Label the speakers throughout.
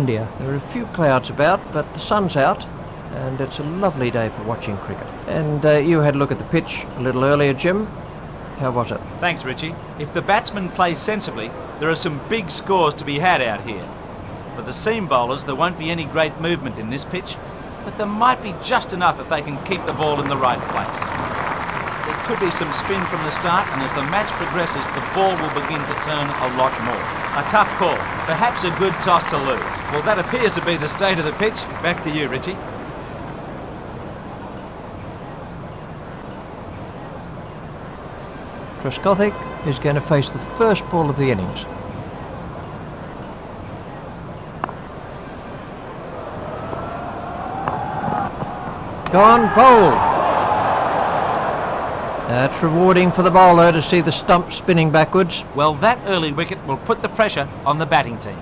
Speaker 1: India. There are a few clouds about, but the sun's out and it's a lovely day for watching cricket. And you had a look at the pitch a little earlier, Jim. How was it?
Speaker 2: Thanks, Richie. If the batsmen play sensibly, there are some big scores to be had out here. For the seam bowlers, there won't be any great movement in this pitch, but there might be just enough if they can keep the ball in the right place. There could be some spin from the start, and as the match progresses, the ball will begin to turn a lot more. A tough call, perhaps a good toss to lose. Well, that appears to be the state of the pitch. Back to you, Richie.
Speaker 1: Trescothick is going to face the first ball of the innings. Gone, bowl. That's rewarding for the bowler to see the stump spinning backwards.
Speaker 2: Well, that early wicket will put the pressure on the batting team.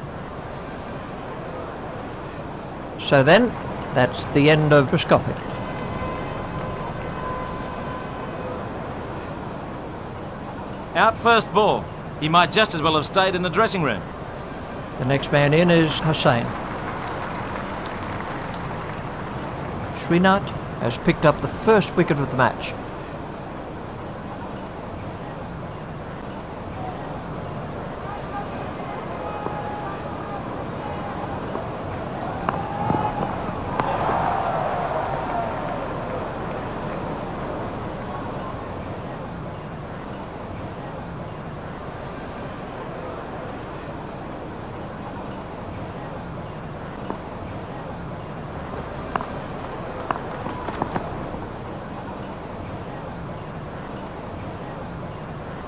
Speaker 1: So then, that's the end of Trescothick.
Speaker 2: Out first ball. He might just as well have stayed in the dressing room.
Speaker 1: The next man in is Hussain. Srinath has picked up the first wicket of the match.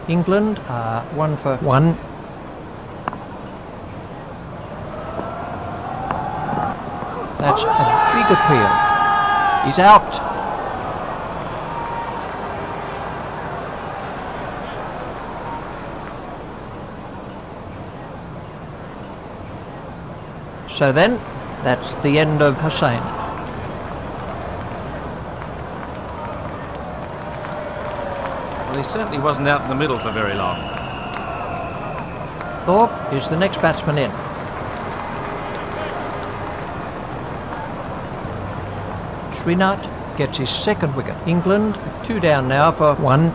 Speaker 1: England are 1 for 1. That's a big appeal. He's out. So then, that's the end of Hussain.
Speaker 2: Well, he certainly wasn't out in the middle for very long.
Speaker 1: Thorpe is the next batsman in. Srinath gets his second wicket. England 2 down now for 1.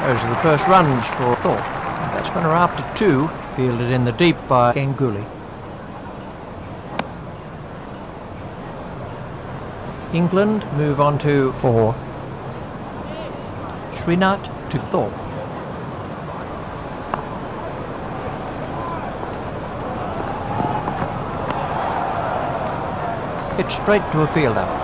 Speaker 1: Those are the first runs for Thorpe. The batsmen are after 2, fielded in the deep by Ganguly. England move on to 4. Srinath to Thorpe. It's straight to a fielder.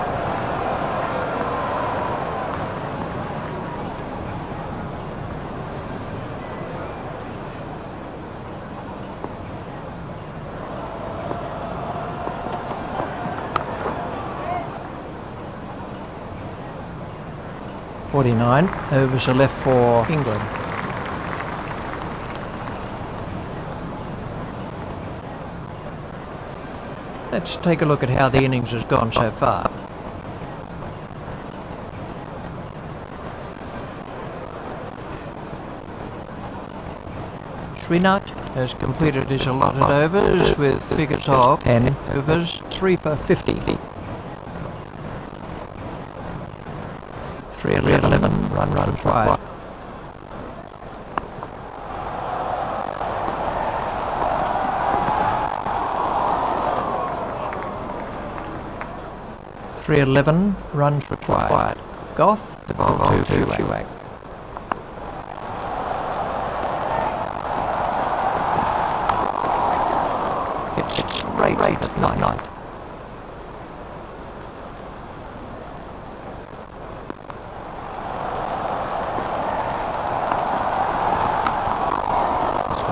Speaker 1: .49 overs are left for England. Let's take a look at how the innings has gone so far. Srinath has completed his allotted overs with figures of 10 overs, 3 for 50. 311 runs wide. .311 runs required. Goff, the ball to Sehwag. It's great at night.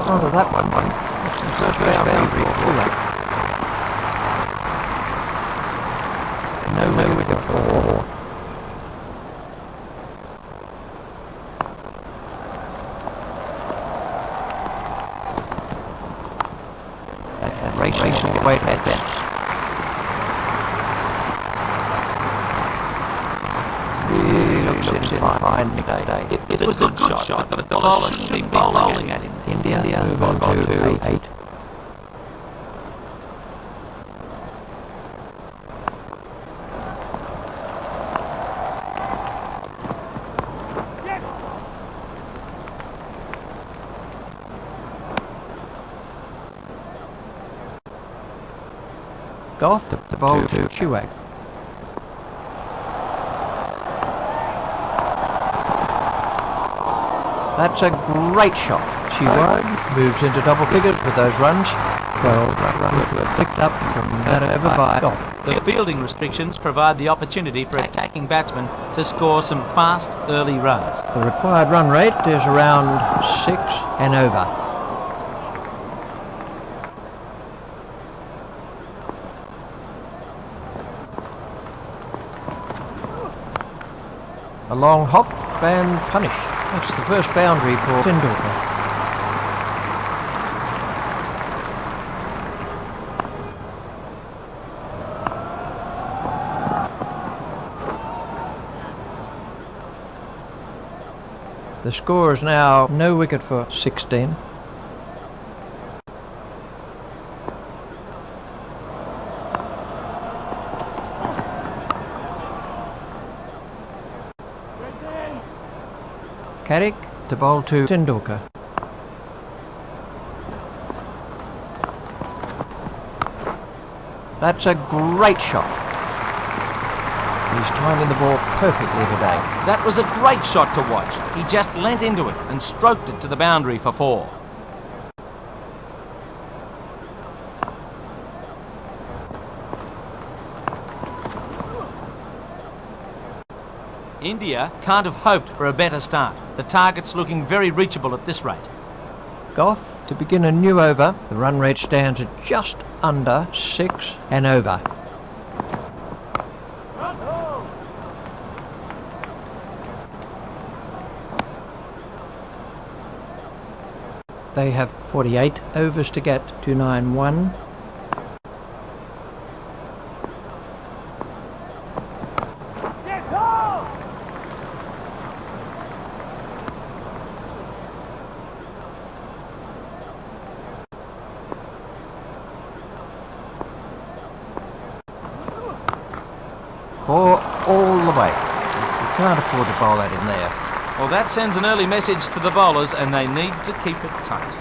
Speaker 1: onto that one. That's the first boundary for that. No wicket for. Racing away at that. Really looks in fine today.
Speaker 2: It was a good shot, but the bowler should be bowling at him.
Speaker 1: India move on to 8. Goff the ball to Sehwag. That's a great shot. Sehwag moves into double figures with those runs. 12 runs were picked up from that over by Goff.
Speaker 2: The fielding restrictions provide the opportunity for attacking batsmen to score some fast, early runs.
Speaker 1: The required run rate is around 6 and over. A long hop and punish. That's the first boundary for Tendulkar. The score is now no wicket for 16. Carrick to bowl to Tendulkar. That's a great shot. He's timing the ball perfectly today.
Speaker 2: That was a great shot to watch. He just leant into it and stroked it to the boundary for 4. India can't have hoped for a better start. The target's looking very reachable at this rate.
Speaker 1: Goff to begin a new over. The run rate stands at just under 6 and over. They have 48 overs to get to 9-1. For all the way. You can't afford to bowl that in there.
Speaker 2: Well, that sends an early message to the bowlers, and they need to keep it tight.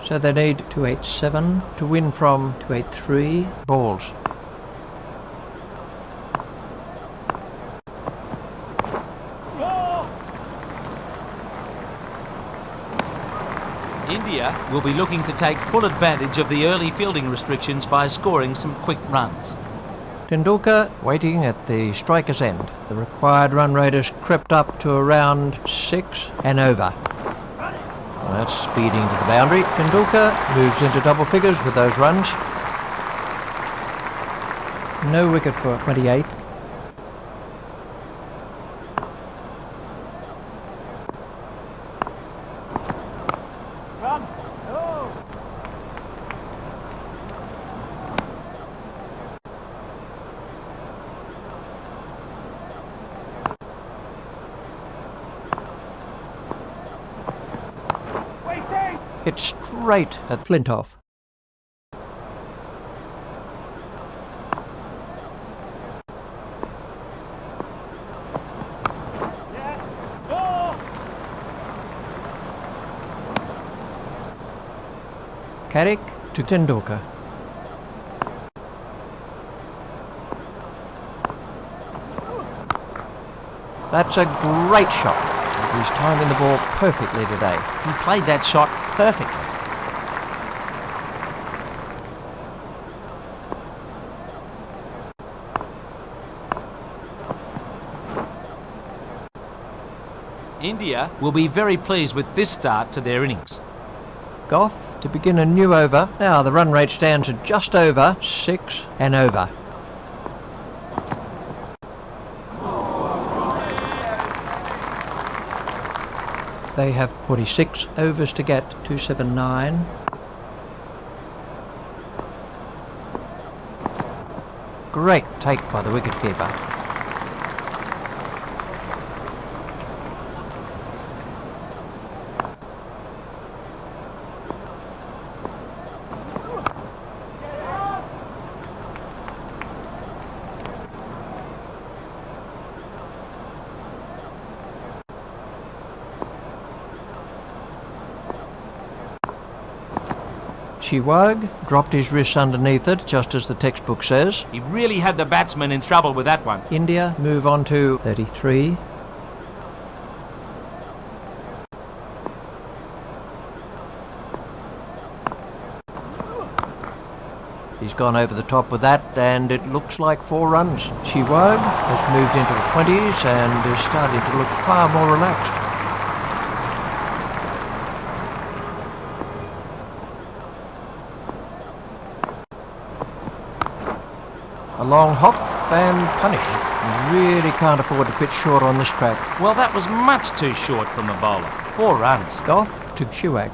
Speaker 1: So they need 287 to win from 283 balls.
Speaker 2: India will be looking to take full advantage of the early fielding restrictions by scoring some quick runs.
Speaker 1: Tendulkar waiting at the striker's end. The required run rate has crept up to around 6 and over. Well, that's speeding to the boundary. Tendulkar moves into double figures with those runs. No wicket for 28. Hit straight at Flintoff. Carrick to Tendulkar. That's a great shot. He's timing the ball perfectly today.
Speaker 2: He played that shot perfectly. India will be very pleased with this start to their innings.
Speaker 1: Goff to begin a new over. Now the run rate stands at just over 6 and over. They have 46 overs to get, 279. Great take by the wicketkeeper. Sehwag dropped his wrists underneath it, just as the textbook says.
Speaker 2: He really had the batsman in trouble with that one.
Speaker 1: India move on to 33. He's gone over the top with that, and it looks like 4 runs. Sehwag has moved into the 20s and is starting to look far more relaxed. A long hop and punish. You really can't afford to pitch short on this track.
Speaker 2: Well, that was much too short from the bowler. 4 runs.
Speaker 1: Goff to Sehwag.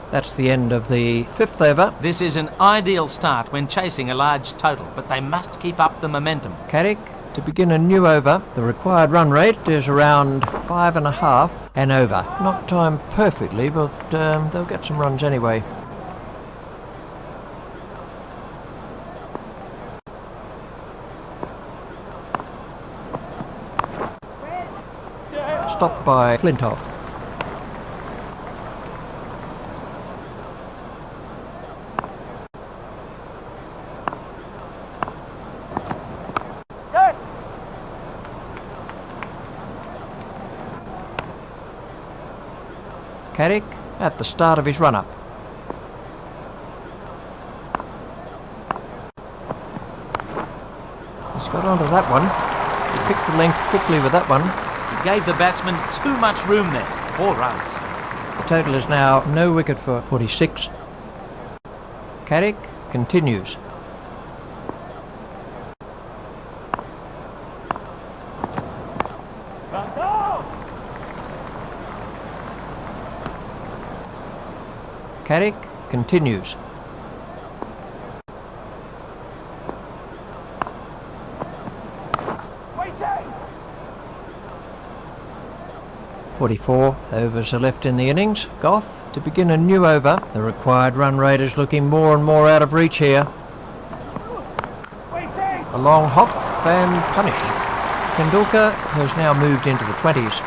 Speaker 1: That's the end of the 5th over.
Speaker 2: This is an ideal start when chasing a large total, but they must keep up the momentum.
Speaker 1: Carrick to begin a new over. The required run rate is around 5.5 and over. Not timed perfectly, but they'll get some runs anyway. Stopped by Flintoff. Carrick at the start of his run-up. He's got onto that one. He picked the length quickly with that one.
Speaker 2: He gave the batsman too much room there. 4 runs.
Speaker 1: The total is now no wicket for 46. Carrick continues. Carrick continues. Waiting. 44 overs are left in the innings. Goff to begin a new over. The required run rate is looking more and more out of reach here. Waiting. A long hop and punish. Tendulkar has now moved into the 20s.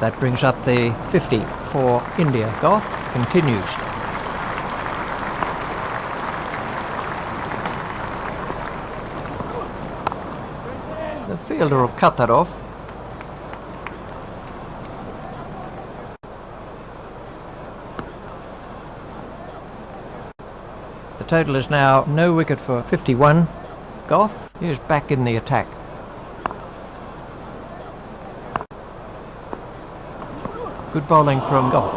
Speaker 1: That brings up the 50 for India. Goff continues. The fielder will cut that off. The total is now no wicket for 51. Goff is back in the attack. Good bowling from Goff.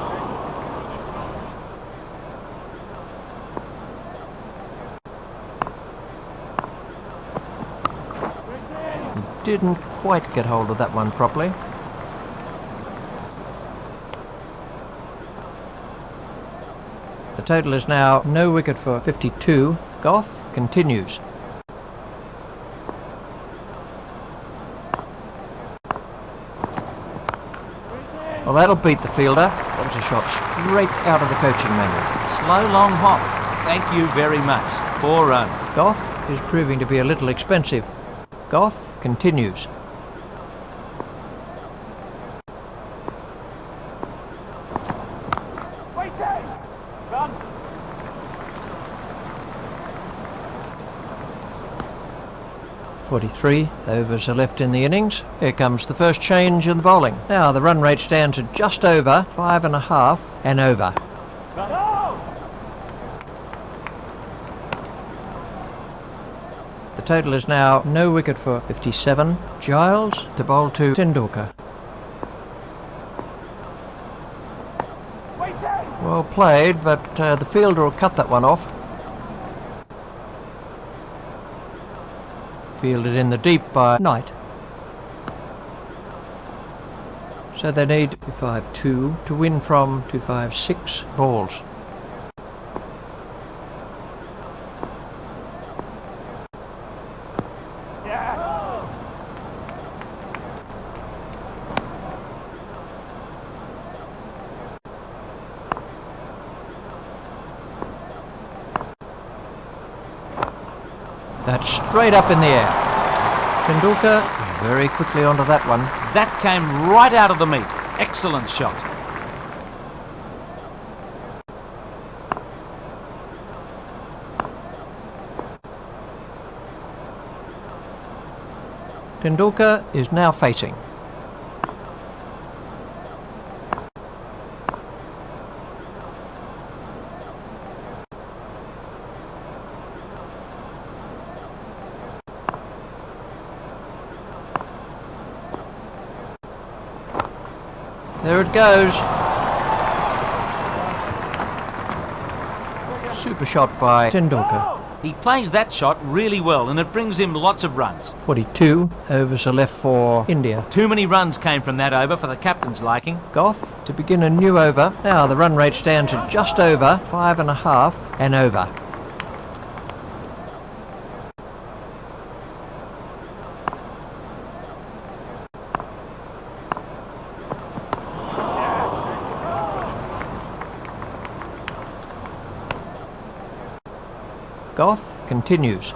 Speaker 1: He didn't quite get hold of that one properly. The total is now no wicket for 52. Goff continues. Well, that'll beat the fielder. That was a shot straight out of the coaching manual.
Speaker 2: Slow long hop. Thank you very much. 4 runs.
Speaker 1: Goff is proving to be a little expensive. Goff continues.
Speaker 2: Run.
Speaker 1: 43 overs are left in the innings. Here comes the first change in the bowling. Now the run rate stands at just over 5.5 and over. The total is now no wicket for 57. Giles to bowl to Tendulkar. Well played, but the fielder will cut that one off. Fielded in the deep by Knight. So they need 252 to win from 256 balls. That's straight up in the air. Tendulkar very quickly onto that one.
Speaker 2: That came right out of the meat. Excellent shot.
Speaker 1: Tendulkar is now facing. There it goes. Super shot by Tendulkar.
Speaker 2: He plays that shot really well and it brings him lots of runs.
Speaker 1: 42 overs are left for India.
Speaker 2: Too many runs came from that over for the captain's liking.
Speaker 1: Goff to begin a new over. Now the run rate stands at just over 5.5 and over. Goff continues.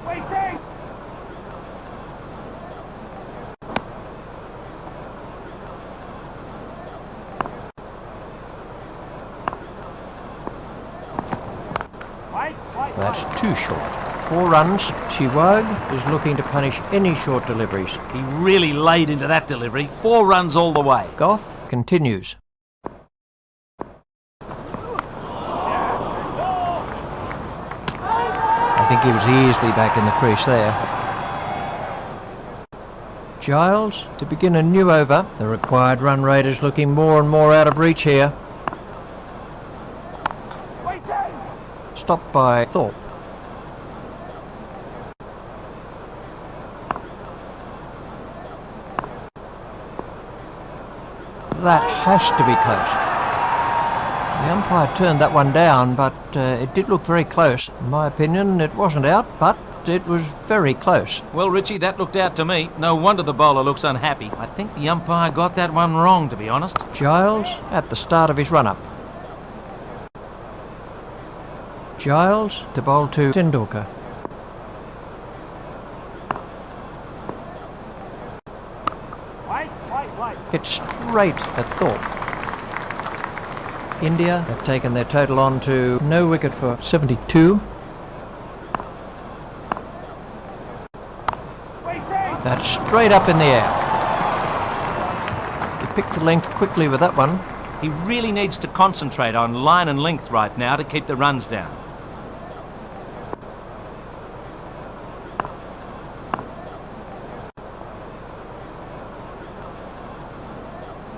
Speaker 2: Waiting!
Speaker 1: That's too short. 4 runs. Sehwag is looking to punish any short deliveries.
Speaker 2: He really laid into that delivery. 4 runs all the way.
Speaker 1: Goff continues. I think he was easily back in the crease there. Giles to begin a new over. The required run rate is looking more and more out of reach here. Stopped by Thorpe. That has to be close. The umpire turned that one down, but it did look very close. In my opinion, it wasn't out, but it was very close.
Speaker 2: Well, Richie, that looked out to me. No wonder the bowler looks unhappy. I think the umpire got that one wrong, to be honest.
Speaker 1: Giles at the start of his run-up. Giles to bowl to Tendulkar. Hit straight at Thorpe. India have taken their total on to no wicket for 72. That's straight up in the air. He picked the length quickly with that one.
Speaker 2: He really needs to concentrate on line and length right now to keep the runs down.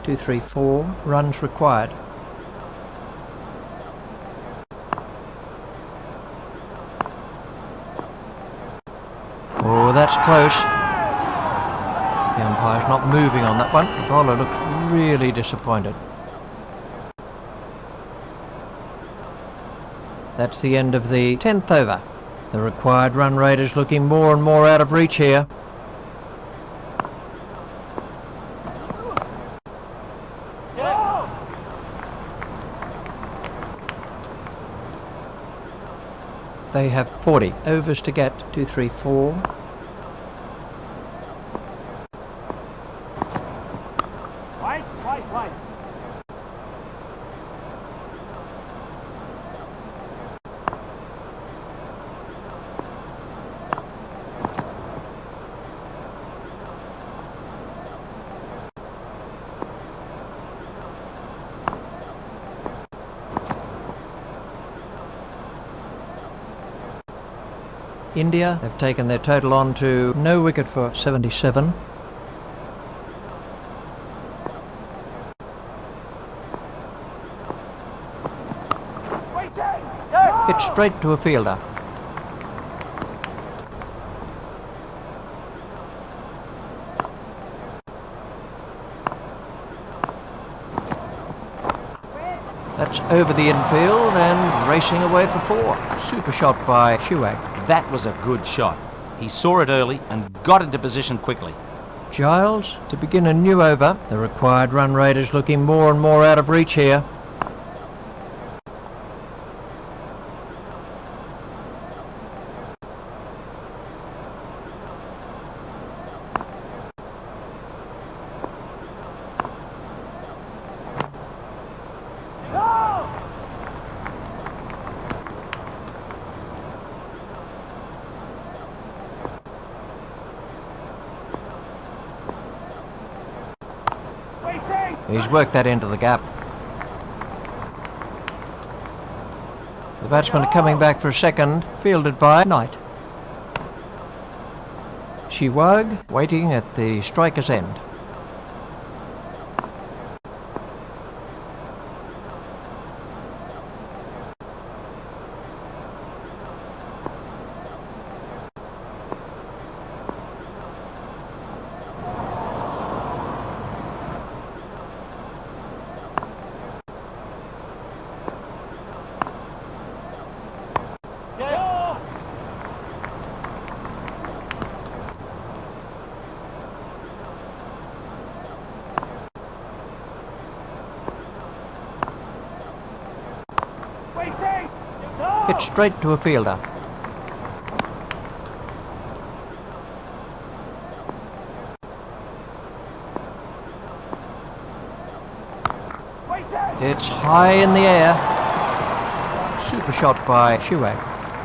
Speaker 1: Two, 3, 4 runs required. Oh, that's close. The umpire's not moving on that one. The bowler looks really disappointed. That's the end of the 10th over. The required run rate is looking more and more out of reach here. They have 40 overs to get. 2, 3, 4.
Speaker 3: Right.
Speaker 1: India have taken their total on to no wicket for 77. It's straight to a fielder. That's over the infield and racing away for 4. Super shot by Sehwag.
Speaker 2: That was a good shot. He saw it early and got into position quickly.
Speaker 1: Giles to begin a new over. The required run rate is looking more and more out of reach here. He's worked that into the gap. The batsmen are coming back for a second, fielded by Knight. Sehwag waiting at the striker's end. It's straight to a fielder. It's high in the air. Super shot by Sehwag.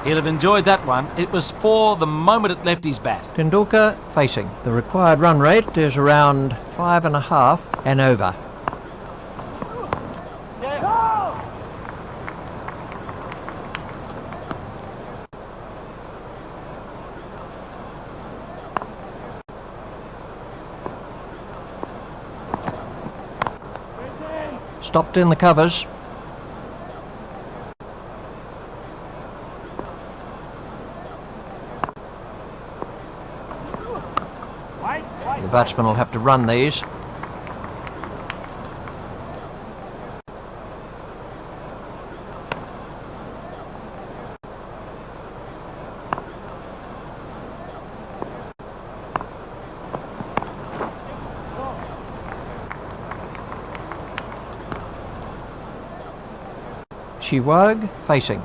Speaker 2: He'll have enjoyed that one. It was for the moment it left his bat.
Speaker 1: Tendulkar facing. The required run rate is around 5.5 and over. Stopped in the covers. The batsman will have to run these. Sehwag facing.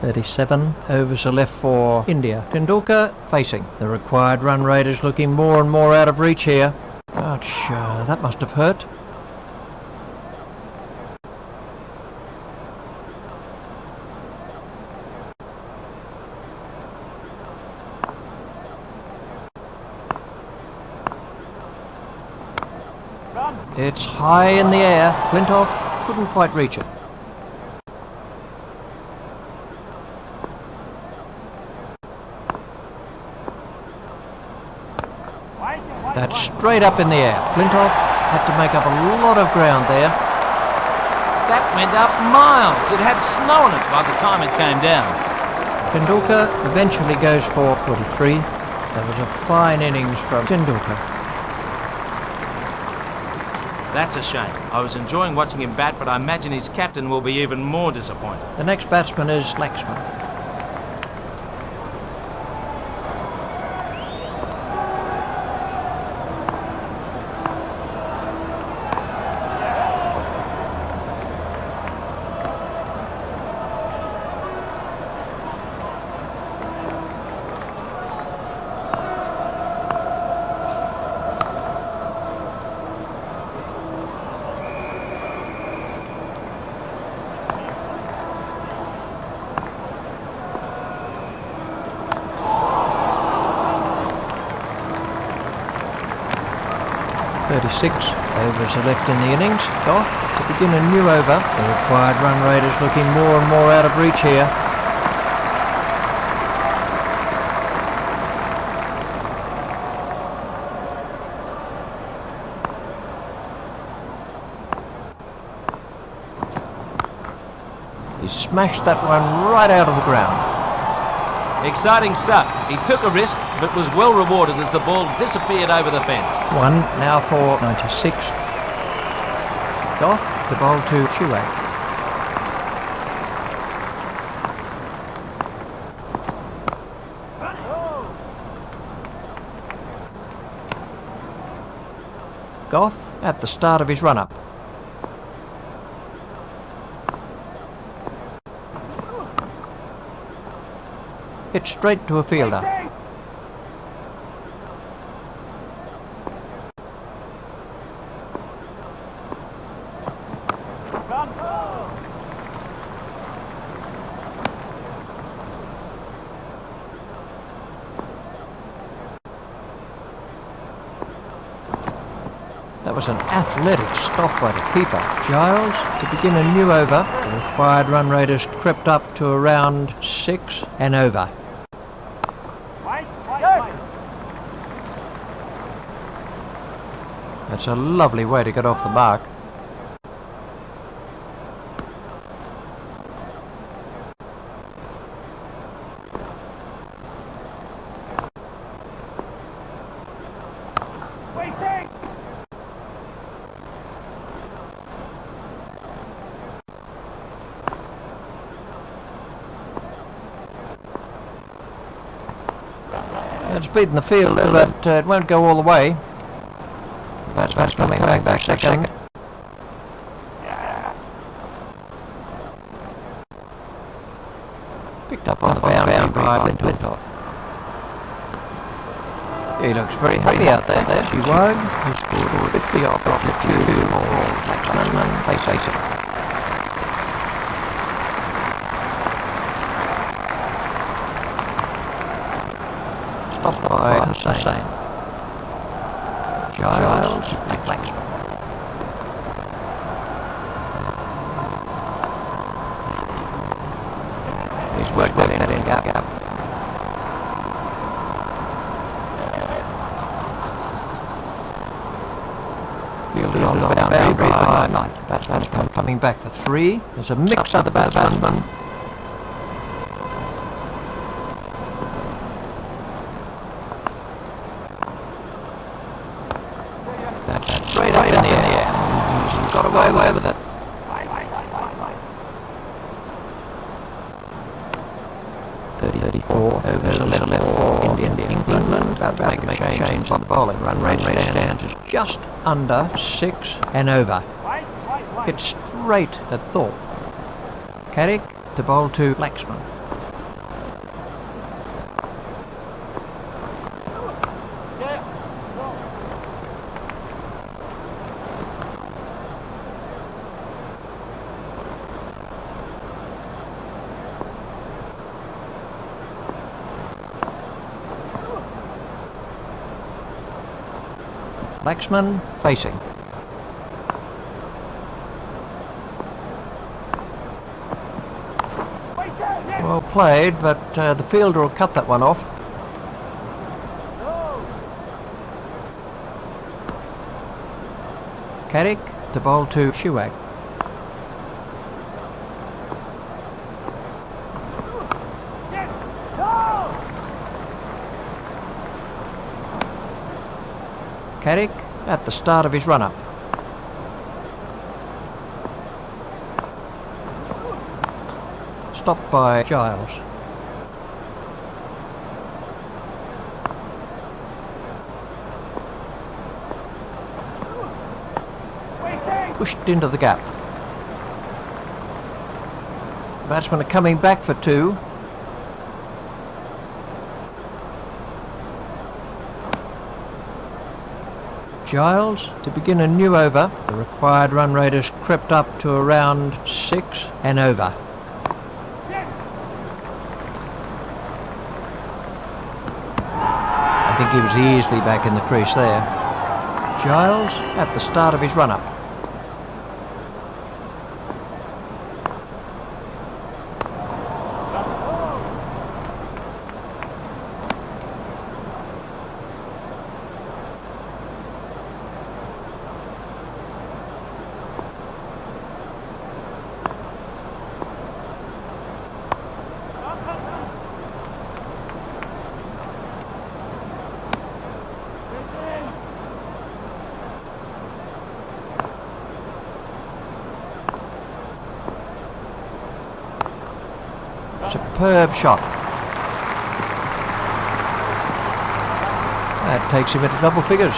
Speaker 1: .37 overs are left for India. Tendulkar facing. The required run rate is looking more and more out of reach here. Ouch, that must have hurt. It's high in the air. Flintoff couldn't quite reach it. That's straight up in the air. Flintoff had to make up a lot of ground there.
Speaker 2: That went up miles. It had snow on it by the time it came down.
Speaker 1: Tendulkar eventually goes for 43. That was a fine innings from Tendulkar.
Speaker 2: That's a shame. I was enjoying watching him bat, but I imagine his captain will be even more disappointed.
Speaker 1: The next batsman is Laxman. Overs are left in the innings. Goff to begin a new over. The required run rate is looking more and more out of reach here. He smashed that one right out of the ground.
Speaker 2: Exciting stuff. He took a risk, but was well rewarded as the ball disappeared over the fence.
Speaker 1: One now for 96. Goff to bowl to Sehwag. Goff at the start of his run-up. Hit straight to a fielder. That was an athletic stop by the keeper. Giles to begin a new over. The required run rate has crept up to around 6 and over. That's a lovely way to get off the mark. It's beaten the field, but it won't go all the way. That's coming back second. Picked up on the boundary by Flintoff. He looks very happy out there. There's Sehwag, who scored 50 off the 2 Laxman and facing. Stopped by Hussain. Giles, Laxman. He's worked that in gap. Fielded on the boundary by Knight. Batsman coming back for 3. There's a mix of the batsman. Straight up in the air. He's got away with it. Overs 11 for England. About to make a change on the bowling. Run rate stands is just under 6 and over. Hit straight at Thorpe. Carrick to bowl to Laxman. Laxman facing. Well played, but the fielder will cut that one off. Carrick to bowl to Sehwag.
Speaker 3: Yes! No!
Speaker 1: Carrick at the start of his run-up. Stopped by Giles.
Speaker 3: Waiting!
Speaker 1: Pushed into the gap. Batsmen are coming back for two. Giles to begin a new over. The required run rate has crept up to around 6 and over.
Speaker 3: Yes!
Speaker 1: I think he was easily back in the crease there. Giles at the start of his run-up. Superb shot. That takes him into double figures.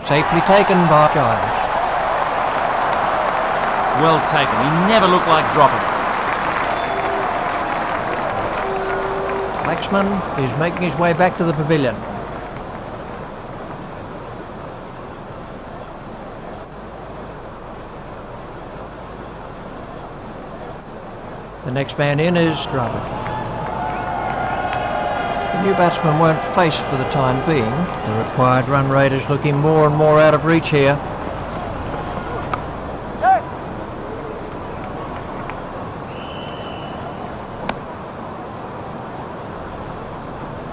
Speaker 1: Safely taken by Giles.
Speaker 2: Well taken. He never looked like dropping.
Speaker 1: Laxman is making his way back to the pavilion. The next man in is Dravid. The new batsman won't face for the time being. The required run rate is looking more and more out of reach here.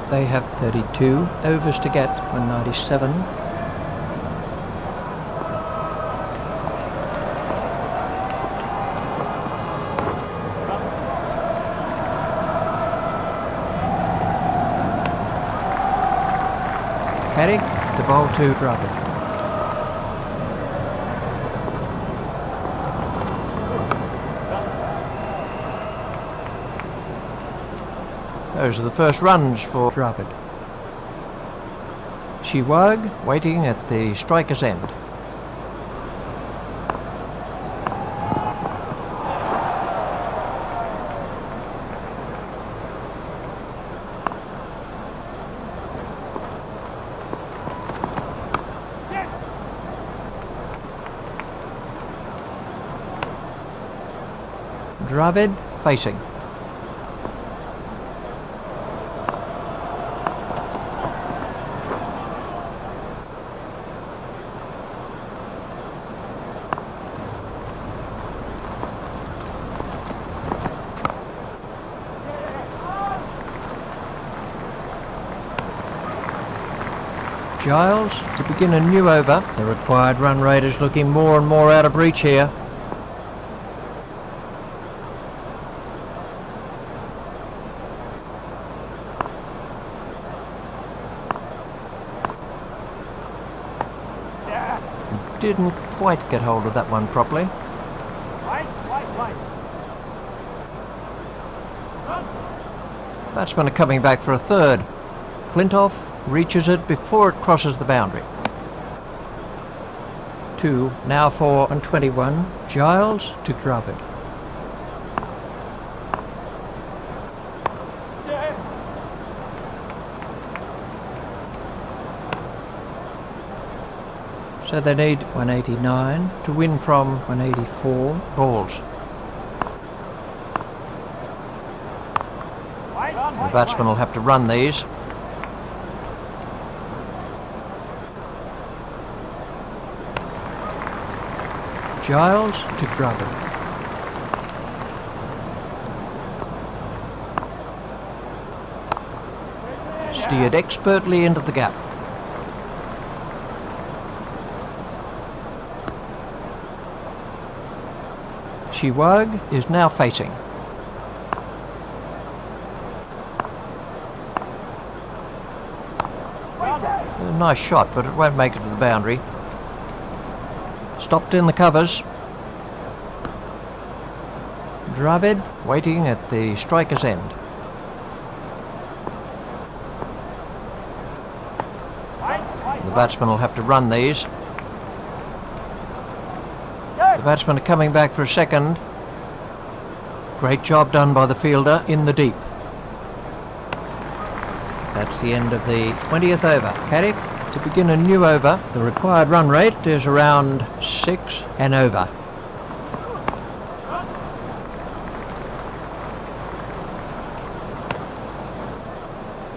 Speaker 1: They have 32 overs to get, 197. Carrick to bowl to Dravid. Those are the first runs for Dravid. Sehwag waiting at the striker's end.
Speaker 3: Yes!
Speaker 1: Dravid facing. Giles to begin a new over. The required run rate is looking more and more out of reach here.
Speaker 3: Yeah!
Speaker 1: Didn't quite get hold of that one properly.
Speaker 3: Right.
Speaker 1: Batsmen are coming back for a third. Flintoff reaches it before it crosses the boundary. 2 now for 121. Giles to Dravid.
Speaker 3: Yes!
Speaker 1: So they need 189 to win from 184 balls. The batsman will have to run these. Giles to Dravid. Steered expertly into the gap. Sehwag is now facing. A nice shot, but it won't make it to the boundary. Stopped in the covers. Dravid waiting at the striker's end. The batsman will have to run these. The batsmen are coming back for a second. Great job done by the fielder in the deep. That's the end of the 20th over. Carrick to begin a new over. The required run rate is around 6 and over.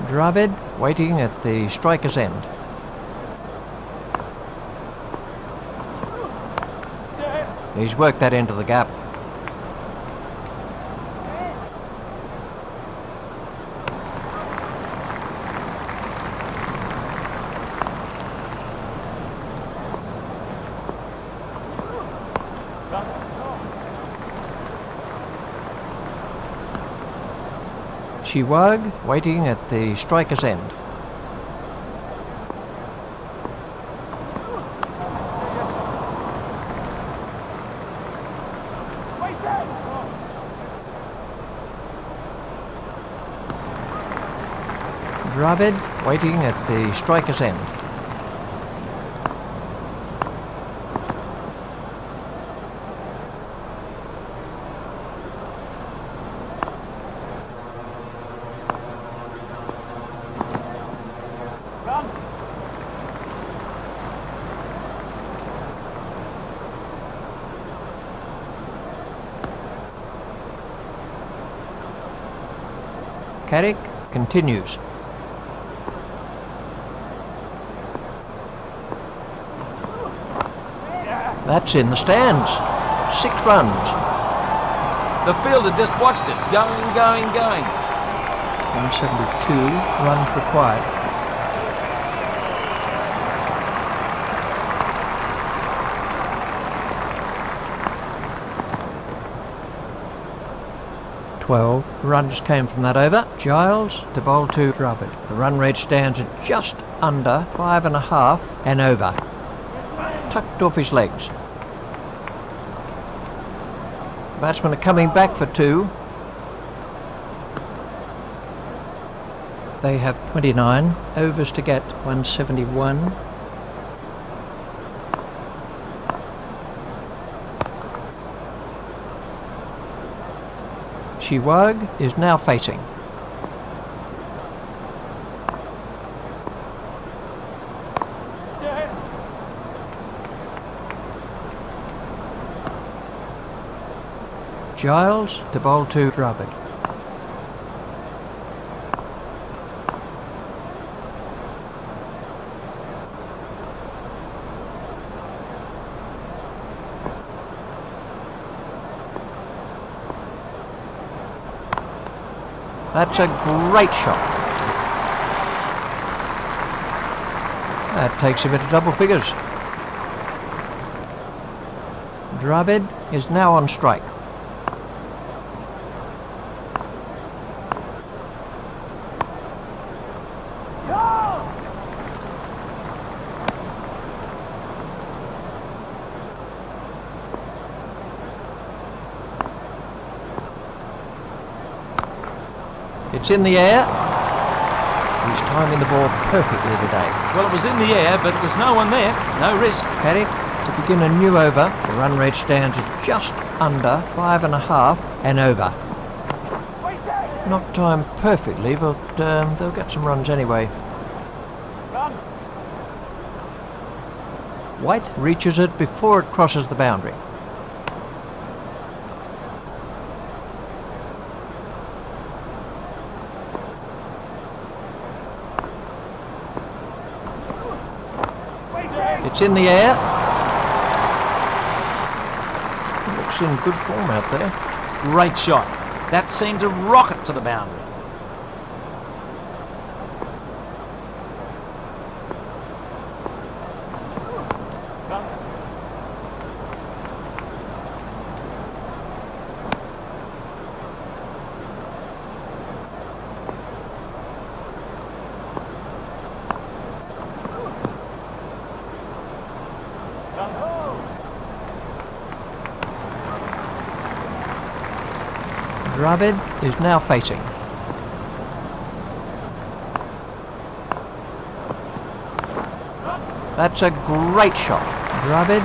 Speaker 1: Dravid waiting at the striker's end. He's worked that into the gap. Sehwag waiting at the striker's end. Dravid waiting at the striker's end. Carrick continues. That's in the stands. 6 runs.
Speaker 2: The fielder just watched it. Going, going, going.
Speaker 1: 172 runs required. Twelve runs came from that over. Giles to bowl to Dravid. The run rate stands at just under 5.5 and over. Tucked off his legs. Batsmen are coming back for 2. They have 29 overs to get 171. Sehwag is now facing. Giles to bowl to Dravid. That's a great shot. That takes him into double figures. Dravid is now on strike. It's in the air. He's timing the ball perfectly today.
Speaker 2: Well, it was in the air, but there's no one there. No risk.
Speaker 1: Carrick to begin a new over. The run rate stands at just under 5.5 and over. Not timed perfectly, but they'll get some runs anyway. White reaches it before it crosses the boundary. It's in the air. looks in good form out there.
Speaker 2: Great shot. That seemed to rocket to the boundary.
Speaker 1: Dravid is now facing. That's a great shot. Dravid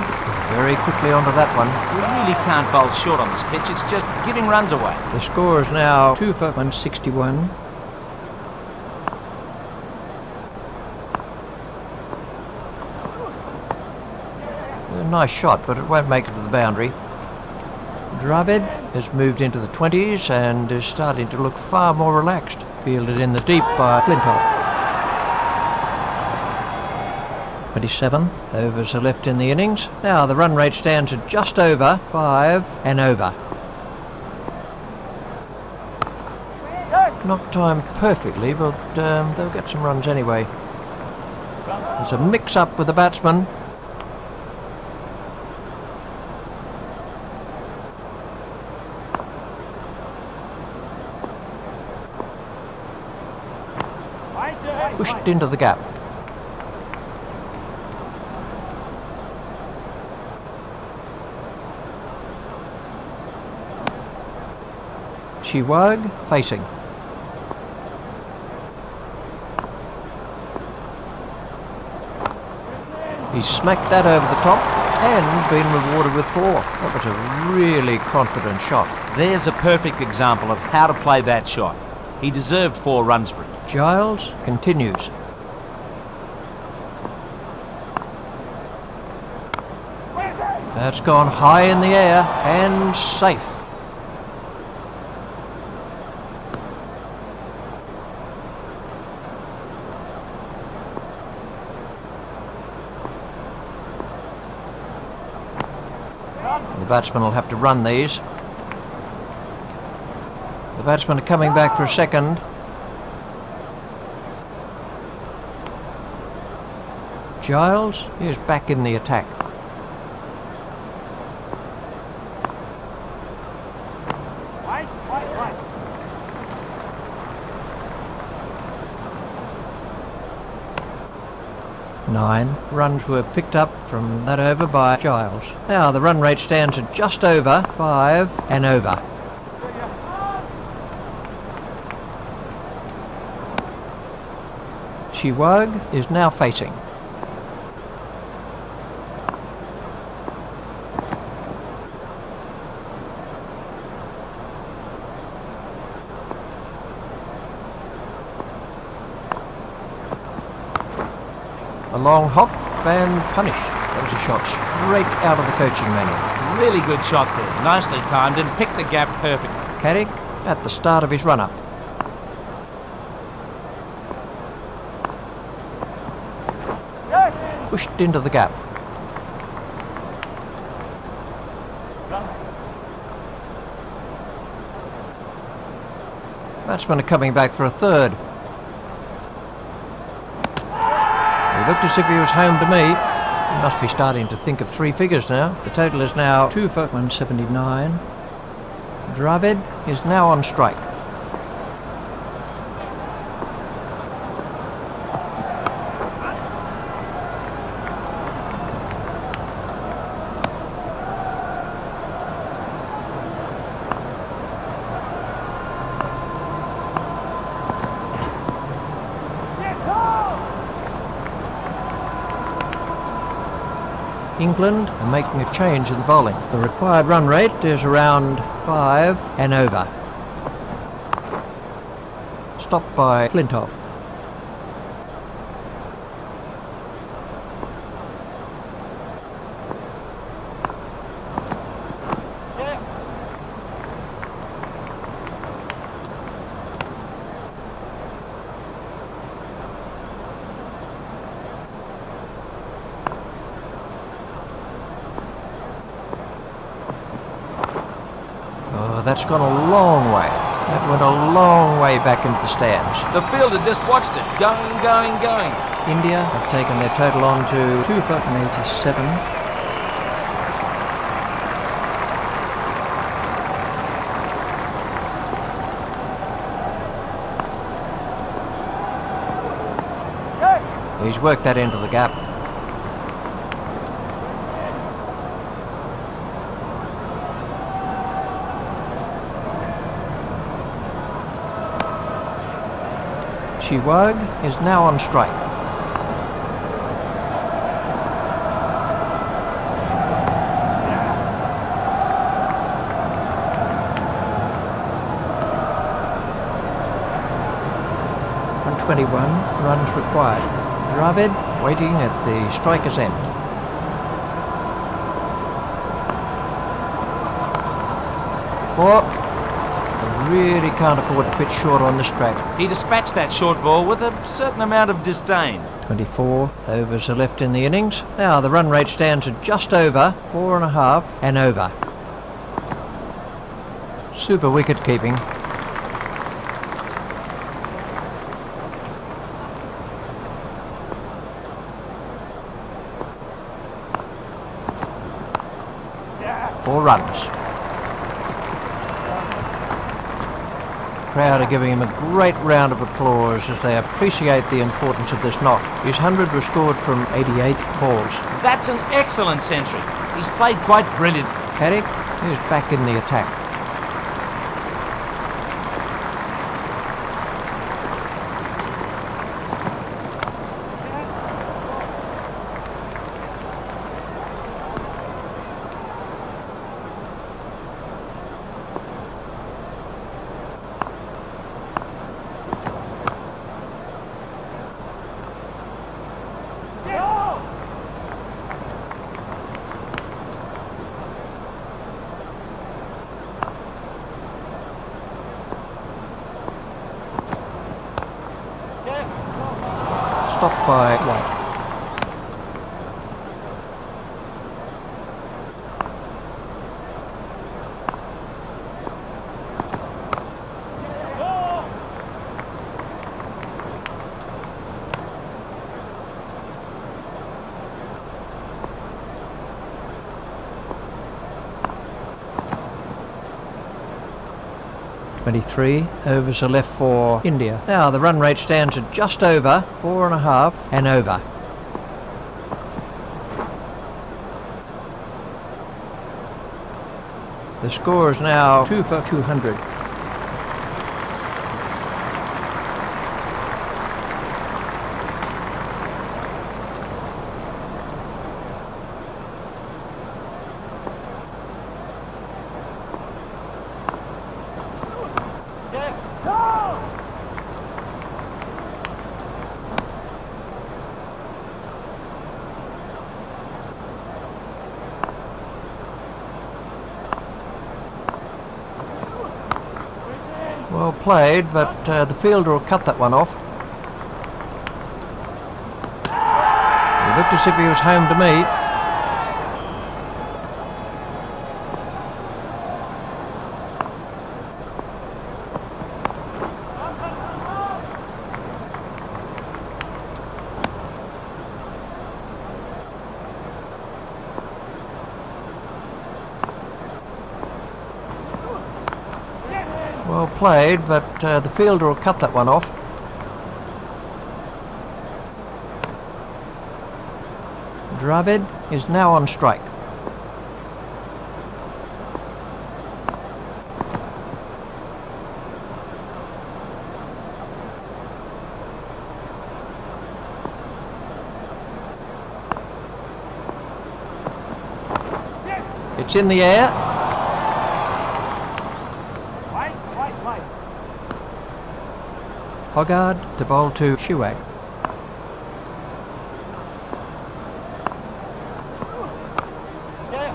Speaker 1: very quickly onto that one.
Speaker 2: You really can't bowl short on this pitch. It's just giving runs away.
Speaker 1: The score is now 2 for 161. A nice shot, but it won't make it to the boundary. Dravid has moved into the 20s and is starting to look far more relaxed. Fielded in the deep by Flintoff. 27 overs are left in the innings. Now the run rate stands at just over 5 and over. Not timed perfectly, but they'll get some runs anyway. There's a mix-up with the batsman. Pushed into the gap. Sehwag facing. He smacked that over the top and been rewarded with 4. That was a really confident shot.
Speaker 2: There's a perfect example of how to play that shot. He deserved 4 runs for it.
Speaker 1: Giles continues. That's gone high in the air and safe. The batsman will have to run these. The batsmen are coming back for a second. Giles is back in the attack. Nine runs were picked up from that over by Giles. Now the run rate stands at just over 5 and over. Sehwag is now facing. A long hop and punish. That was a shot straight out of the coaching manual.
Speaker 2: Really good shot there. Nicely timed and picked the gap perfectly.
Speaker 1: Caddick at the start of his run-up. Pushed into the gap. Batsmen are coming back for a third. He looked as if he was home to me. He must be starting to think of 3 figures now. The total is now 2 for 179. Dravid is now on strike. England are making a change in the bowling. The required run rate is around 5 and over. Stopped by Flintoff. Oh, that's gone a long way. That went a long way back into the stands.
Speaker 2: The fielder just watched it. Going, going, going.
Speaker 1: India have taken their total on to 2 for 87. He's worked that into the gap. Sehwag is now on strike. And 21 runs required. Dravid waiting at the striker's end. Four. Really can't afford to pitch short on this track.
Speaker 2: He dispatched that short ball with a certain amount of disdain.
Speaker 1: 24 overs are left in the innings. Now the run rate stands at just over 4.5 and over. Super wicket keeping.
Speaker 3: Yeah.
Speaker 1: 4 runs. Crowd are giving him a great round of applause as they appreciate the importance of this knock. His 100 was scored from 88 balls.
Speaker 2: That's an excellent century. He's played quite brilliant.
Speaker 1: Carrick is back in the attack. Stopped by White. Three overs are left for India. Now the run rate stands at just over 4.5 and over. The score is now 2 for 200. Well played, but the fielder will cut that one off. He looked as if he was home to me. Well played, but the fielder will cut that one off. Dravid is now on strike. It's in the air. Hoggard to bowl to Sehwag. Yeah.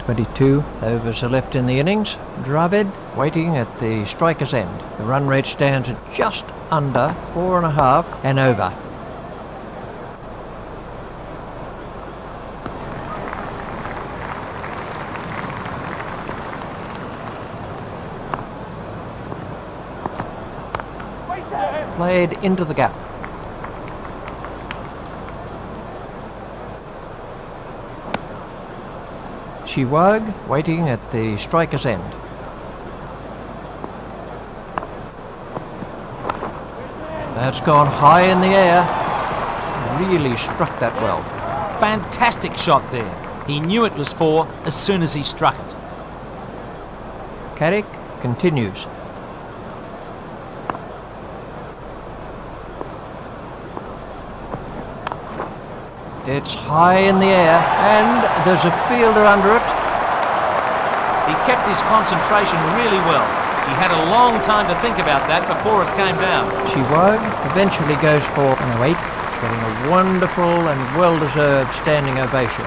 Speaker 1: 22 overs are left in the innings. Dravid waiting at the striker's end. The run rate stands at just under 4.5 and over. played into the gap. Sehwag waiting at the striker's end. That's gone high in the air. Really struck that well.
Speaker 2: Fantastic shot there. He knew it was four as soon as he struck it.
Speaker 1: Carrick continues. It's high in the air and there's a fielder under it.
Speaker 2: He kept his concentration really well. He had a long time to think about that before it came down.
Speaker 1: Sehwag eventually goes for an 08, getting a wonderful and well-deserved standing ovation.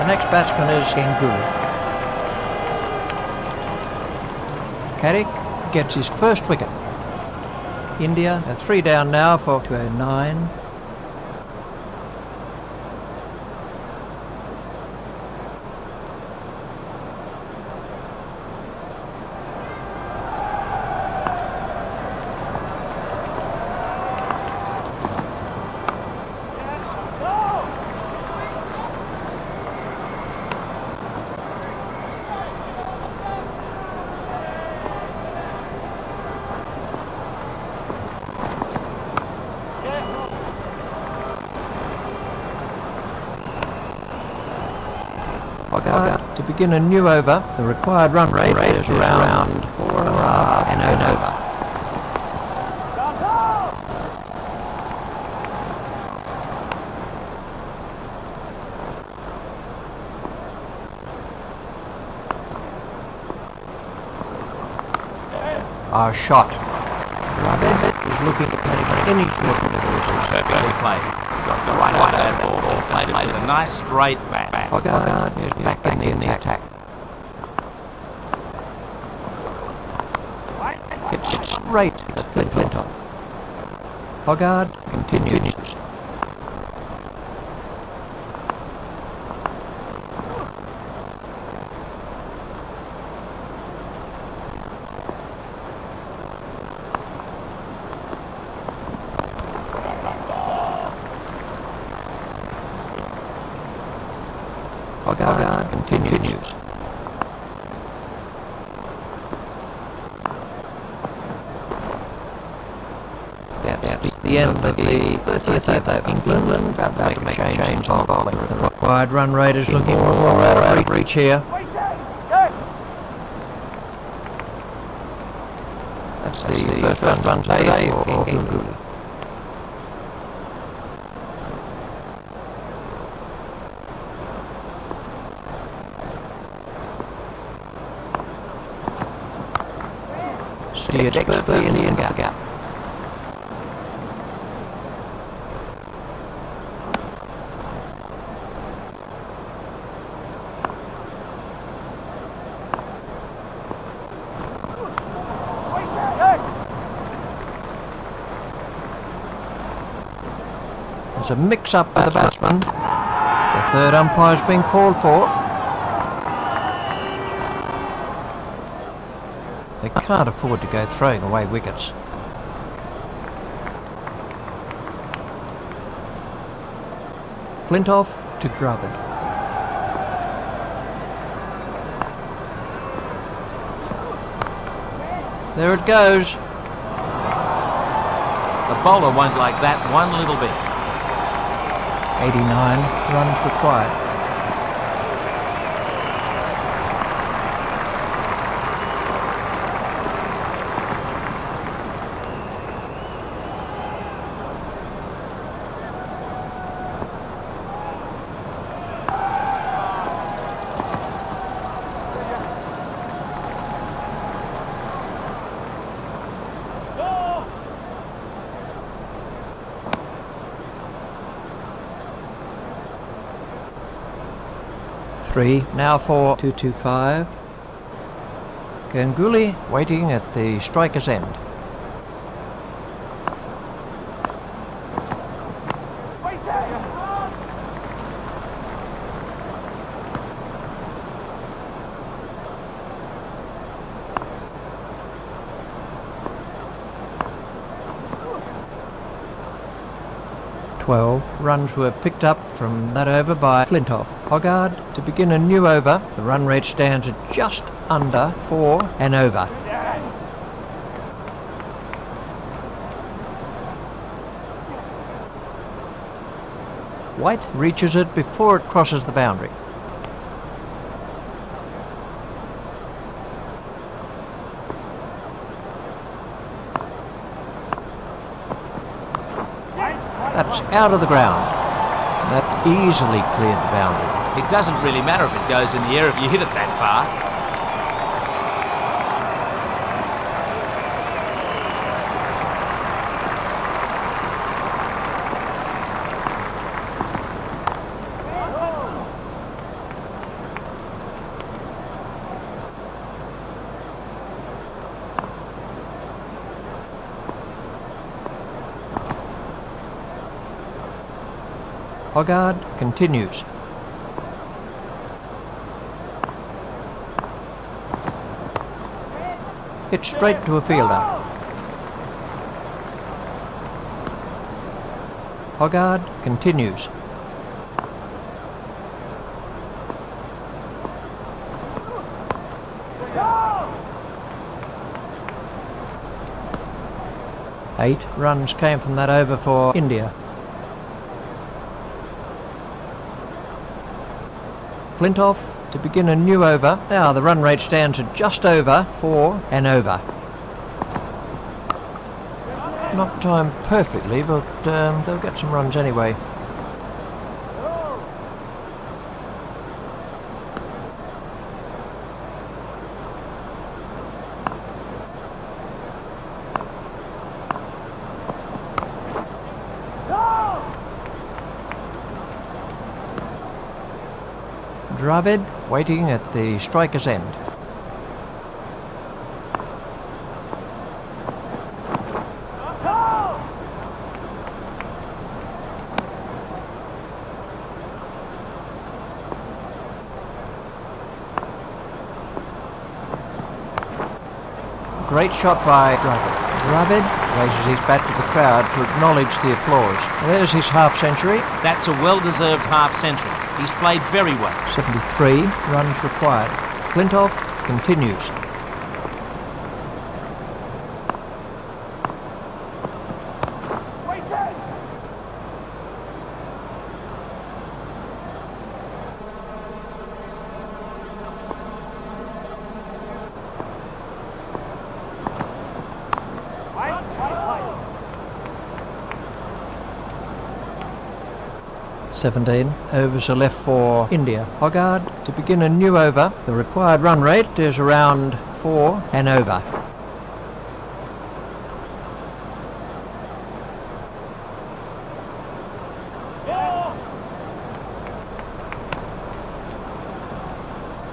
Speaker 1: The next batsman is Ganguly. Carrick gets his first wicket. India are 3 down now for 209. To begin a new over, the required run rate is around 4.5 and over. Our shot. Dravid is looking at any short deliveries.
Speaker 2: Perfectly played. Got the right eye that ball. Played it with a nice straight bat.
Speaker 1: Hoggard is back in the attack. It's straight at Flintoff. Hoggard continues. Hoggard continues. That's the end of the 30th over. England about to make a change on bowling. The required run rate is looking more out of reach here. That's the first run today for Ganguly. Steered expertly in the gap. There's a mix-up with the batsman. The third umpire's been called for. They can't afford to go throwing away wickets. Flintoff to Dravid. There it goes.
Speaker 2: The bowler won't like that one little bit.
Speaker 1: 89 runs required. Now for 225. Ganguly waiting at the striker's end. 12 runs were picked up from that over by Flintoff. Hoggard to begin a new over. The run rate stands at just under 4 and over. White reaches it before it crosses the boundary. That's out of the ground. That easily cleared the boundary.
Speaker 2: It doesn't really matter if it goes in the air if you hit it that far.
Speaker 1: Hoggard continues. Hit straight to a fielder. Hoggard continues. Eight runs came from that over for India. Flintoff to begin a new over. Now the run rate stands at just over 4 and over. Not timed perfectly, but they'll get some runs anyway. Dravid waiting at the striker's end. Great shot by Dravid. Dravid raises his bat to the crowd to acknowledge the applause. There's his half-century.
Speaker 2: That's a well-deserved half-century. He's played very well.
Speaker 1: 73 runs required. Flintoff continues. Seventeen overs are left for India. Hoggard to begin a new over. The required run rate is around 4 and over.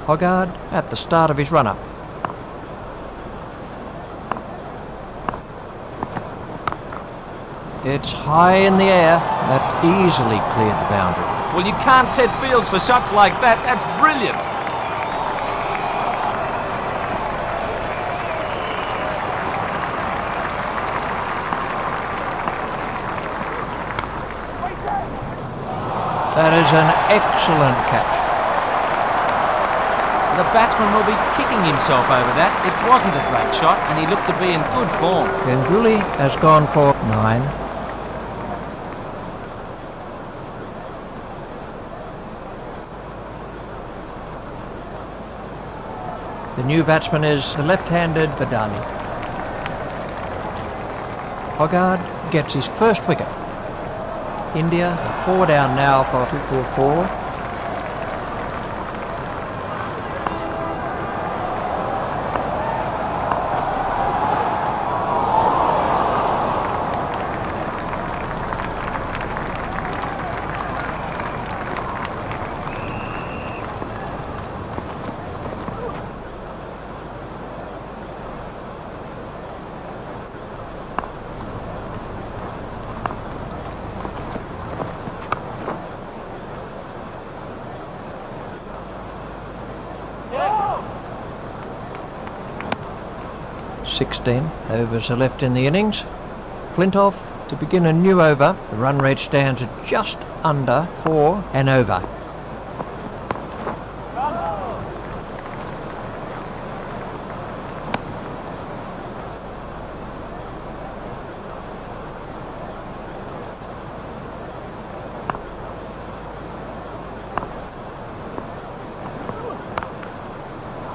Speaker 1: Hoggard at the start of his run-up. It's high in the air. That easily cleared the boundary.
Speaker 2: Well, you can't set fields for shots like that. That's brilliant.
Speaker 1: That is an excellent catch.
Speaker 2: The batsman will be kicking himself over that. It wasn't a great shot and he looked to be in good form.
Speaker 1: Ganguly has gone for 9. The new batsman is the left-handed Badani. Hoggard gets his first wicket. India 4 down now for 244. Sixteen overs are left in the innings. Flintoff to To begin a new over, the run rate stands at just under 4 and over.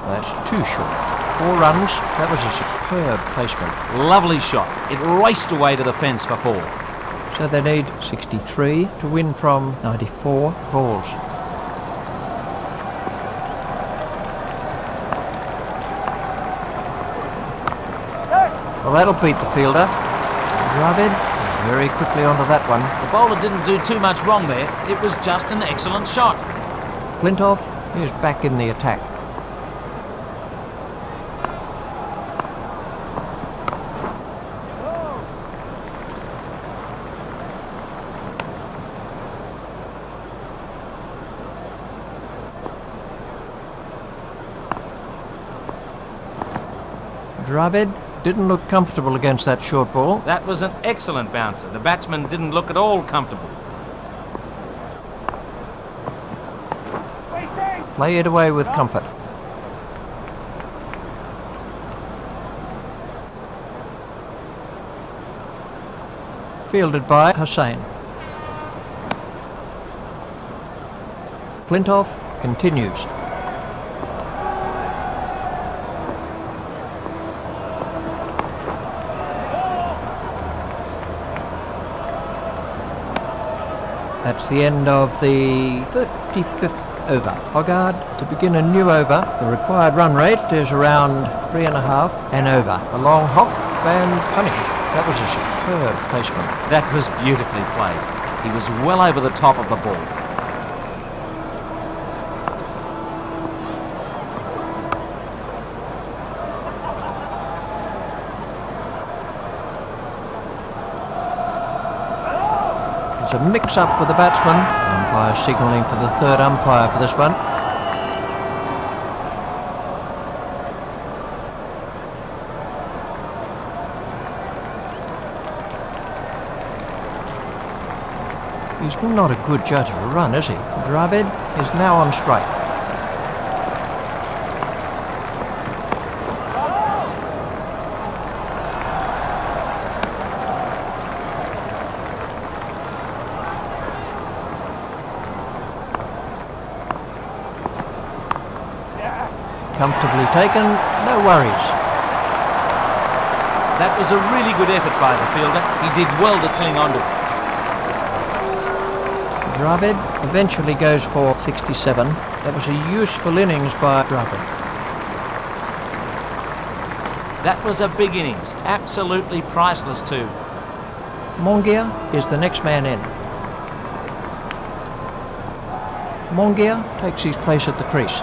Speaker 1: That's too short. 4 runs. That was a superb placement.
Speaker 2: Lovely shot. It raced away to the fence for 4.
Speaker 1: So they need 63 to win from 94 balls. Well, that'll beat the fielder. Dravid very quickly onto that one.
Speaker 2: The bowler didn't do too much wrong there. It was just an excellent shot.
Speaker 1: Flintoff is back in the attack. Dravid didn't look comfortable against that short ball.
Speaker 2: That was an excellent bouncer. The batsman didn't look at all comfortable.
Speaker 1: Play it away with comfort. Fielded by Hussain. Flintoff continues. That's the end of the 35th over. Hoggard to begin a new over. The required run rate is around 3.5 and over. A long hop and punish. That was a superb placement.
Speaker 2: That was beautifully played. He was well over the top of the ball.
Speaker 1: There's a mix-up with the batsman. Umpire signalling for the third umpire for this one. He's not a good judge of a run, is he? Dravid is now on strike. Comfortably taken, no worries.
Speaker 2: That was a really good effort by the fielder. He did well to cling on to it.
Speaker 1: Dravid eventually goes for 67. That was a useful innings by Dravid.
Speaker 2: That was a big innings. Absolutely priceless too.
Speaker 1: Mongia is the next man in. Mongia takes his place at the crease.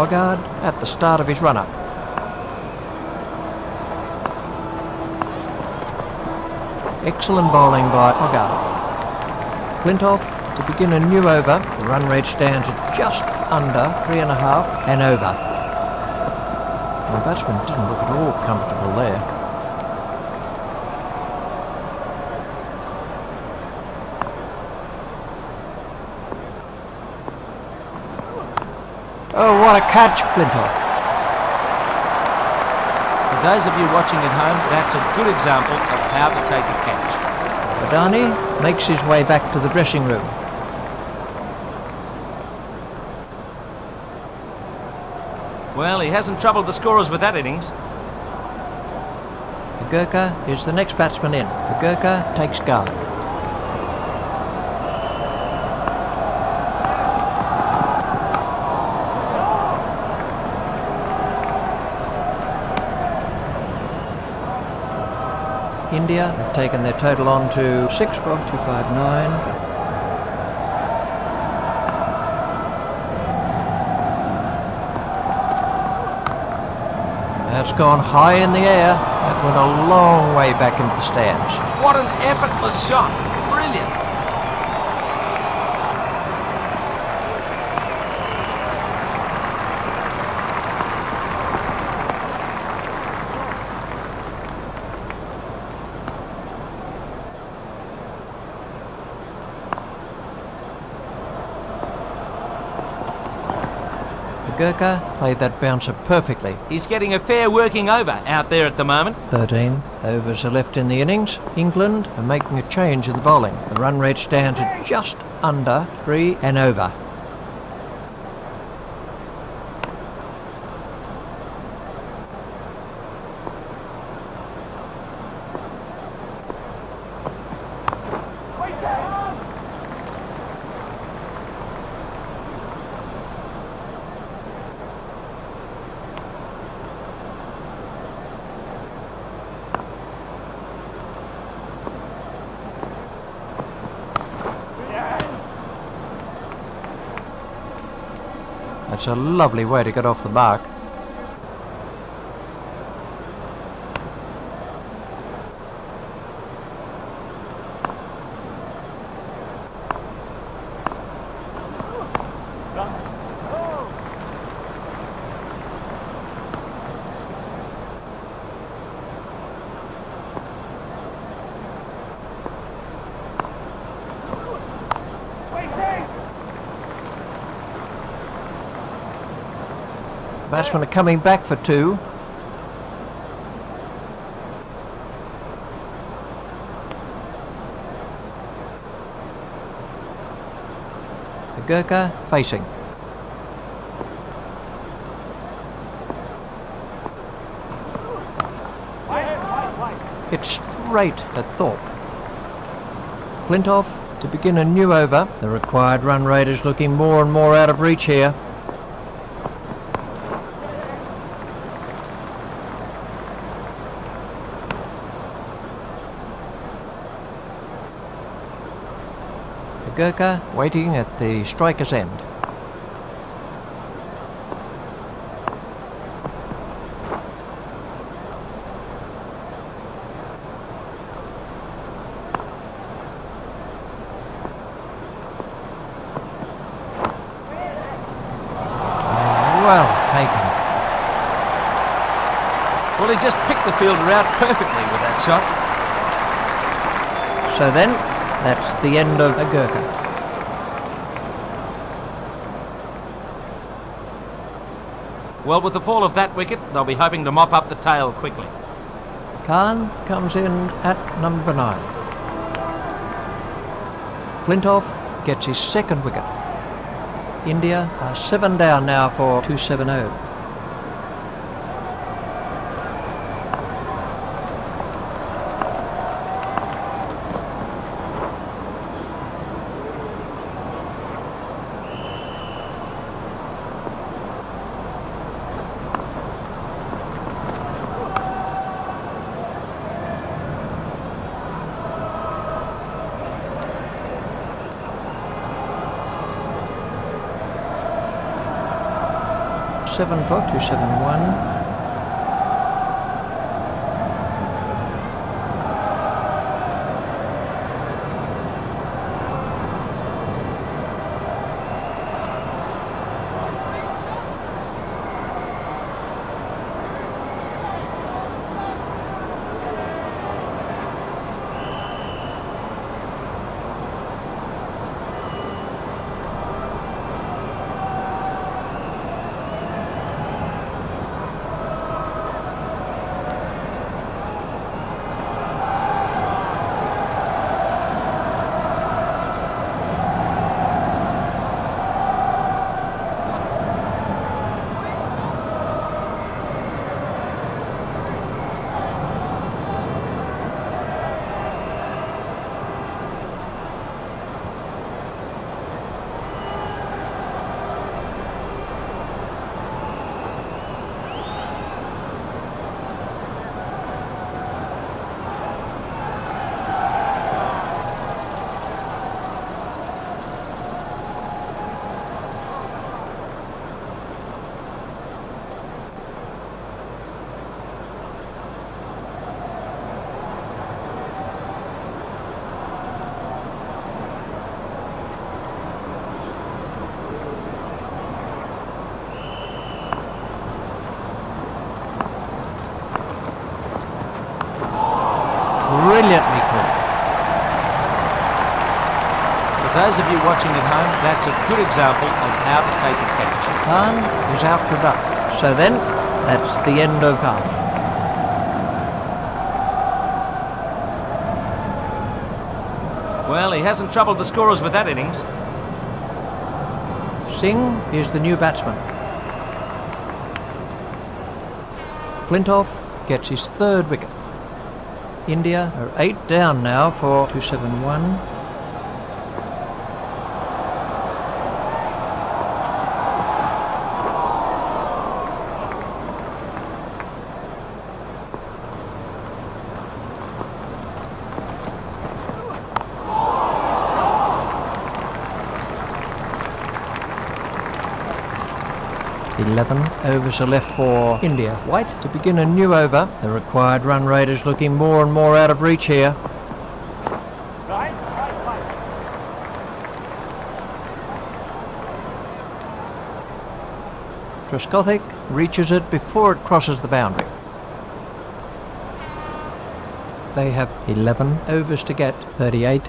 Speaker 1: Hoggard at the start of his run-up. Excellent bowling by Hoggard. Flintoff to begin a new over. The run rate stands at just under 3.5 and over. The batsman didn't look at all comfortable there. Oh, what a catch, Flintoff.
Speaker 2: For those of you watching at home, that's a good example of how to take a catch.
Speaker 1: Adani makes his way back to the dressing room.
Speaker 2: Well, he hasn't troubled the scorers with that innings.
Speaker 1: The Gurkha is the next batsman in. The Gurkha takes guard. India have taken their total on to 6 for 259. That's gone high in the air. That went a long way back into the stands.
Speaker 2: What an effortless shot. Brilliant.
Speaker 1: Gurkha played that bouncer perfectly.
Speaker 2: He's getting a fair working over out there at the moment.
Speaker 1: 13 overs are left in the innings. England are making a change in the bowling. The run rate stands at just under 3 and over. That's a lovely way to get off the mark. Batsmen are coming back for 2. The Gurkha facing. Hit straight at Thorpe. Flintoff to begin a new over. The required run rate is looking more and more out of reach here. Gurkha waiting at the striker's end. Well taken.
Speaker 2: Well, he just picked the fielder out perfectly with that shot.
Speaker 1: So then, that's the end of a Gurkha.
Speaker 2: Well, with the fall of that wicket, they'll be hoping to mop up the tail quickly.
Speaker 1: Khan comes in at number 9. Flintoff gets his second wicket. India are 7 down now for 270. For 271.
Speaker 2: those of you watching at home, that's a good example of how to take a catch.
Speaker 1: Khan is out for a duck. So then, that's the end of Khan.
Speaker 2: Well, he hasn't troubled the scorers with that innings.
Speaker 1: Singh is the new batsman. Flintoff gets his third wicket. India are 8 down now for 271. Overs are left for India. White to begin a new over. The required run rate is looking more and more out of reach here.
Speaker 3: Right.
Speaker 1: Trescothick reaches it before it crosses the boundary. They have 11 overs to get 38.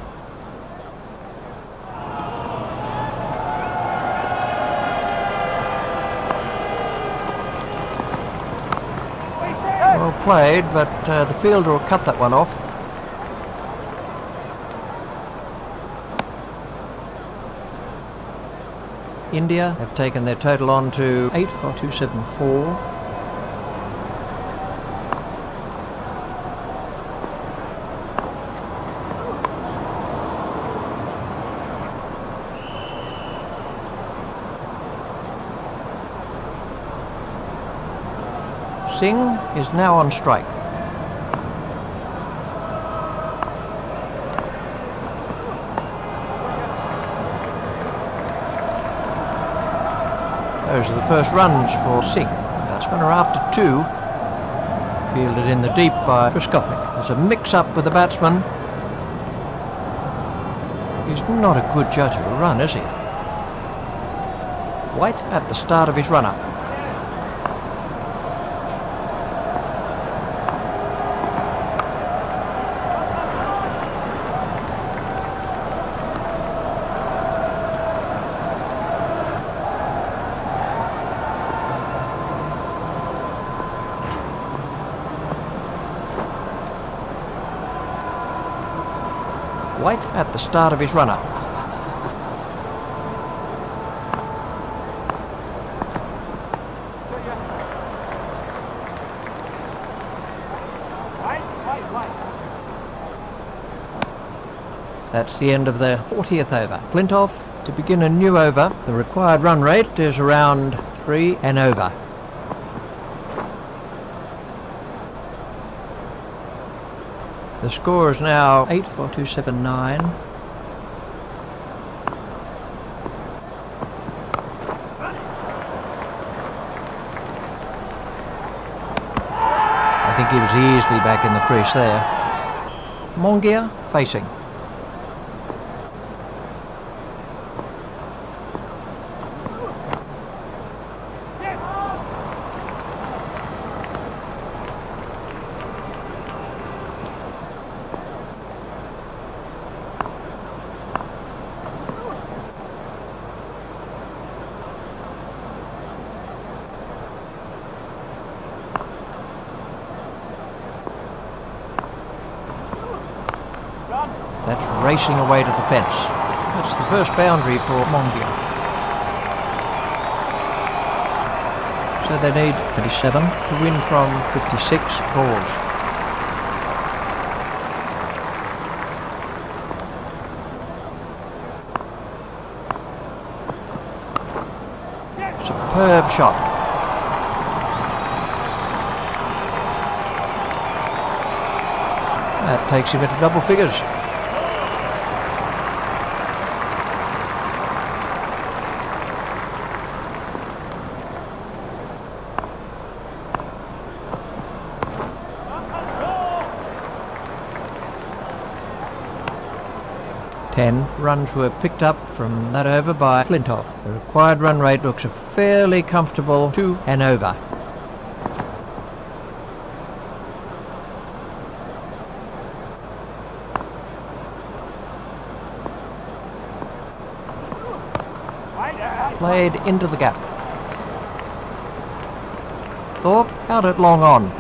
Speaker 1: Well played, but the fielder will cut that one off. India have taken their total on to 8 for 274. Singh is now on strike. Those are the first runs for Singh. Batsmen are after 2. Fielded in the deep by Trescothick. There's a mix-up with the batsman. He's not a good judge of a run, is he? White at the start of his run-up. White at the start of his run-up. That's the end of the 40th over. Flintoff to begin a new over. The required run rate is around 3 and over. The score is now 8 for 279. I think he was easily back in the crease there. Mongia facing. That's racing away to the fence. That's the first boundary for Mongia. So they need 37 to win from 56 balls. Superb shot. That takes him into double figures. Runs were picked up from that over by Flintoff. The required run rate looks a fairly comfortable 2 and over. played into the gap. Thorpe out at long on.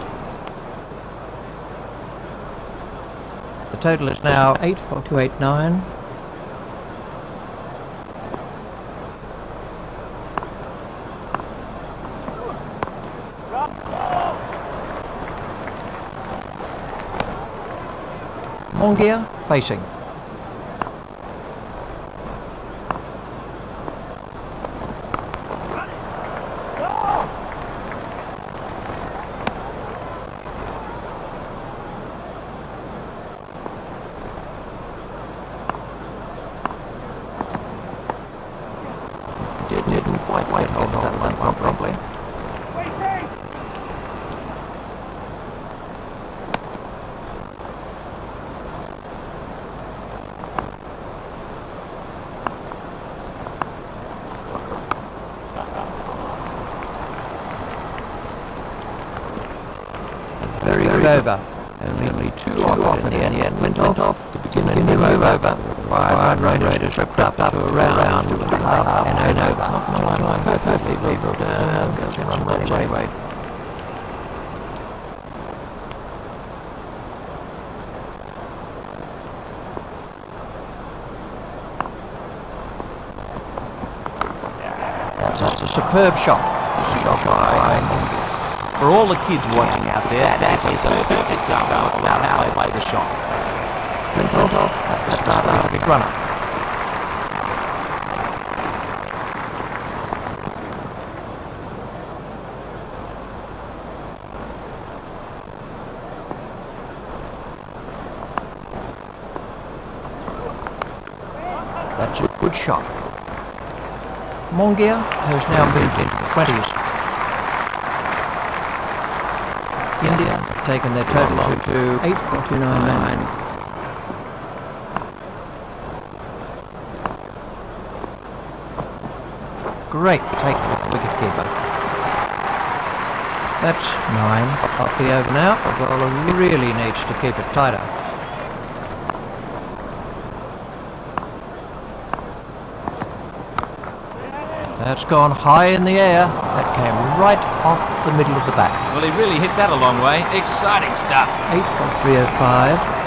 Speaker 1: The total is now 8-4-2-8-9. Mongia facing. Didn't quite hold that one properly. Very good over. Only two off in the end. Flintoff to begin a new over. Required run rate is ripped up to around 2.5 and over. Not perfectly favourable. Goes to run way. That's a superb shot. Shot by
Speaker 2: For all the kids watching out there, that is a perfect example of how they play the shot.
Speaker 1: Flintoff at the start of his runner. That's a good shot. Mongia has now moved into the 20s. India taken their total to 8-4-2-9-9. Great take with the wicketkeeper. That's 9 off the over now. The bowler really needs to keep it tighter. That's gone high in the air. That came right off the middle of the bat.
Speaker 2: Well, he really hit that a long way. Exciting stuff.
Speaker 1: 8-4-3-05.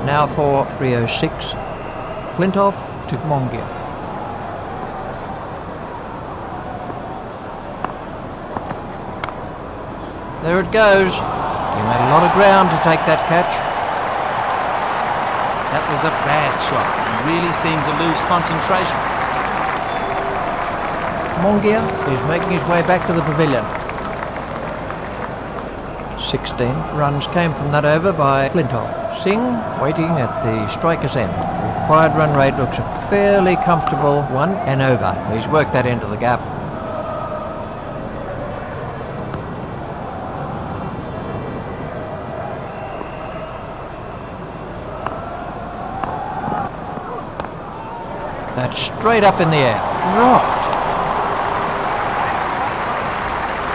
Speaker 1: Now for 306. Flintoff to Mongia. There it goes. He made a lot of ground to take that catch.
Speaker 2: That was a bad shot. He really seemed to lose concentration.
Speaker 1: Mongia is making his way back to the pavilion. 16 runs came from that over by Flintoff. Singh waiting at the striker's end. The required run rate looks a fairly comfortable 1 and over. He's worked that into the gap. That's straight up in the air. Dropped.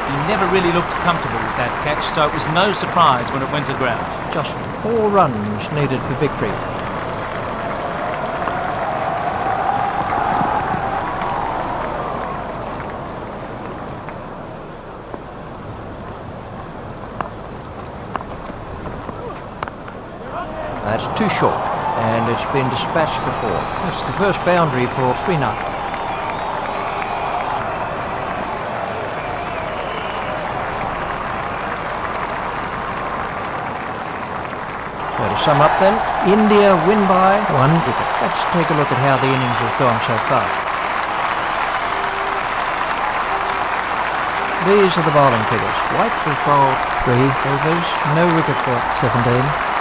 Speaker 2: He never really looked comfortable with that catch, so it was no surprise when it went to ground.
Speaker 1: Just 4 runs needed for victory. That's too short, and it's been dispatched before. That's the first boundary for Srinath. So to sum up then, India win by 1 wicket. Let's take a look at how the innings has gone so far. These are the bowling figures. White has bowled 3 overs, no wicket for 17.